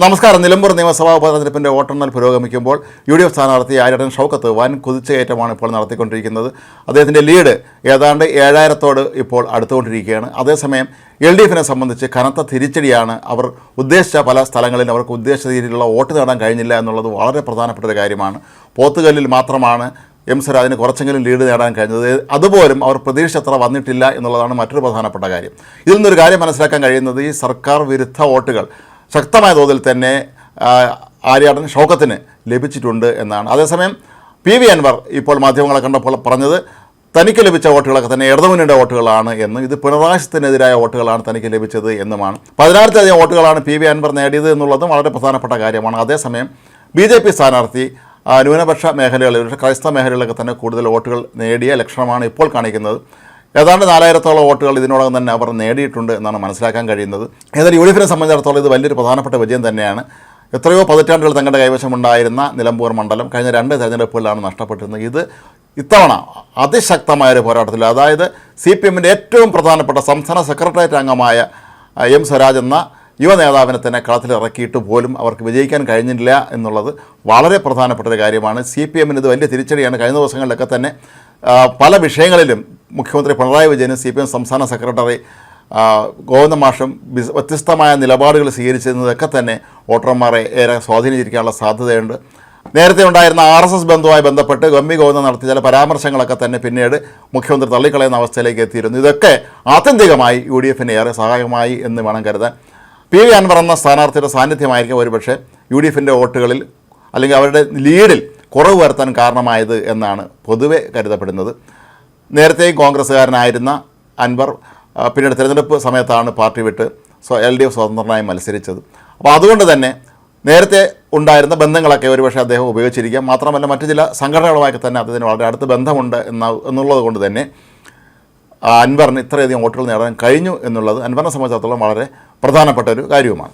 നമസ്കാരം. നിലമ്പൂർ നിയമസഭാ ഉപതെരഞ്ഞെടുപ്പിൻ്റെ വോട്ടെണ്ണൽ പുരോഗമിക്കുമ്പോൾ UDF സ്ഥാനാർത്ഥി ആര്യടൻ ഷൗക്കത്ത് വൻ കുതിച്ചുകയറ്റമാണ് ഇപ്പോൾ നടത്തിക്കൊണ്ടിരിക്കുന്നത്. അദ്ദേഹത്തിൻ്റെ ലീഡ് ഏതാണ്ട് 7000 ഇപ്പോൾ അടുത്തുകൊണ്ടിരിക്കുകയാണ്. അതേസമയം LDFനെ സംബന്ധിച്ച് കനത്ത തിരിച്ചടിയാണ്. അവർ ഉദ്ദേശിച്ച പല സ്ഥലങ്ങളിൽ അവർക്ക് ഉദ്ദേശിച്ച രീതിയിലുള്ള വോട്ട് നേടാൻ കഴിഞ്ഞില്ല എന്നുള്ളത് വളരെ പ്രധാനപ്പെട്ട ഒരു കാര്യമാണ്. പോത്തുകല്ലിൽ മാത്രമാണ് M സ്വരാജിന് കുറച്ചെങ്കിലും ലീഡ് നേടാൻ കഴിഞ്ഞത്. അതുപോലും അവർ പ്രതീക്ഷിച്ചത്ര വന്നിട്ടില്ല എന്നുള്ളതാണ് മറ്റൊരു പ്രധാനപ്പെട്ട കാര്യം. ഇതിൽ നിന്നൊരു കാര്യം മനസ്സിലാക്കാൻ കഴിയുന്നത് ഈ സർക്കാർ വിരുദ്ധ വോട്ടുകൾ ശക്തമായ തോതിൽ തന്നെ ആര്യാടൻ ഷൗക്കത്തിന് ലഭിച്ചിട്ടുണ്ട് എന്നാണ്. അതേസമയം PV അൻവർ ഇപ്പോൾ മാധ്യമങ്ങളെ കണ്ടപ്പോൾ പറഞ്ഞത് തനിക്ക് ലഭിച്ച വോട്ടുകളൊക്കെ തന്നെ ഇടതുമുന്നണിയുടെ വോട്ടുകളാണ് എന്നും ഇത് പിണറായിക്കെതിരായ വോട്ടുകളാണ് തനിക്ക് ലഭിച്ചത് എന്നുമാണ്. 16,000 വോട്ടുകളാണ് PV അൻവർ നേടിയത് എന്നുള്ളതും വളരെ പ്രധാനപ്പെട്ട കാര്യമാണ്. അതേസമയം BJP സ്ഥാനാർത്ഥി ന്യൂനപക്ഷ മേഖലകളിൽ ക്രൈസ്തവ മേഖലകളിലൊക്കെ തന്നെ കൂടുതൽ വോട്ടുകൾ നേടിയ ലക്ഷണമാണ് ഇപ്പോൾ കാണിക്കുന്നത്. ഏതാണ്ട് 4000-ഓളം വോട്ടുകൾ ഇതിനോടകം തന്നെ അവർ നേടിയിട്ടുണ്ട് എന്നാണ് മനസ്സിലാക്കാൻ കഴിയുന്നത്. ഏതായാലും UDFനെ സംബന്ധിച്ചിടത്തോളം ഇത് വലിയൊരു പ്രധാനപ്പെട്ട വിജയം തന്നെയാണ്. എത്രയോ പതിറ്റാണ്ടുകൾ തങ്ങളുടെ കൈവശമുണ്ടായിരുന്ന നിലമ്പൂർ മണ്ഡലം കഴിഞ്ഞ 2 തെരഞ്ഞെടുപ്പുകളിലാണ് നഷ്ടപ്പെട്ടിരുന്നത്. ഇത് ഇത്തവണ അതിശക്തമായൊരു പോരാട്ടത്തിൽ, അതായത് CPMൻ്റെ ഏറ്റവും പ്രധാനപ്പെട്ട സംസ്ഥാന സെക്രട്ടേറിയറ്റ് അംഗമായ M സ്വരാജ് എന്ന യുവ നേതാവിനെ തന്നെ കളത്തിലിറക്കിയിട്ട് പോലും അവർക്ക് വിജയിക്കാൻ കഴിഞ്ഞില്ല എന്നുള്ളത് വളരെ പ്രധാനപ്പെട്ട ഒരു കാര്യമാണ്. CPMന് ഇത് വലിയ തിരിച്ചടിയാണ്. കഴിഞ്ഞ ദിവസങ്ങളിലൊക്കെ തന്നെ പല വിഷയങ്ങളിലും മുഖ്യമന്ത്രി പിണറായി വിജയനും CPM സംസ്ഥാന സെക്രട്ടറി ഗോവിന്ദ മാഷും വ്യത്യസ്തമായ നിലപാടുകൾ സ്വീകരിച്ചിരുന്നതൊക്കെ തന്നെ വോട്ടർമാരെ ഏറെ സ്വാധീനിച്ചിരിക്കാനുള്ള സാധ്യതയുണ്ട്. നേരത്തെ ഉണ്ടായിരുന്ന RSS ബന്ധവുമായി ബന്ധപ്പെട്ട് ഗോവിന്ദൻ നടത്തിയ ചില പരാമർശങ്ങളൊക്കെ തന്നെ പിന്നീട് മുഖ്യമന്ത്രി തള്ളിക്കളയുന്ന അവസ്ഥയിലേക്ക് എത്തിയിരുന്നു. ഇതൊക്കെ ആത്യന്തികമായി UDFന് ഏറെ സഹായകമായി എന്ന് വേണം കരുതാൻ. PV അൻവർ എന്ന സ്ഥാനാർത്ഥിയുടെ സാന്നിധ്യമായിരിക്കും ഒരുപക്ഷെ UDFൻ്റെ വോട്ടുകളിൽ അല്ലെങ്കിൽ അവരുടെ ലീഡിൽ കുറവ് വരുത്താൻ കാരണമായത് എന്നാണ് പൊതുവെ കരുതപ്പെടുന്നത്. നേരത്തെയും കോൺഗ്രസ്സുകാരനായിരുന്ന അൻവർ പിന്നീട് തിരഞ്ഞെടുപ്പ് സമയത്താണ് പാർട്ടി വിട്ട് LDF സ്വതന്ത്രനായി മത്സരിച്ചത്. അപ്പോൾ അതുകൊണ്ട് തന്നെ നേരത്തെ ഉണ്ടായിരുന്ന ബന്ധങ്ങളൊക്കെ ഒരുപക്ഷെ അദ്ദേഹം ഉപയോഗിച്ചിരിക്കാം. മാത്രമല്ല മറ്റു ചില സംഘടനകളുമായി തന്നെ അദ്ദേഹത്തിന് വളരെ അടുത്ത ബന്ധമുണ്ട് എന്നുള്ളത് കൊണ്ട് തന്നെ അൻവറിന് ഇത്രയധികം വോട്ടുകൾ നേടാൻ കഴിഞ്ഞു എന്നുള്ളത് അൻവറിനെ സംബന്ധിച്ചിടത്തോളം വളരെ പ്രധാനപ്പെട്ട ഒരു കാര്യവുമാണ്.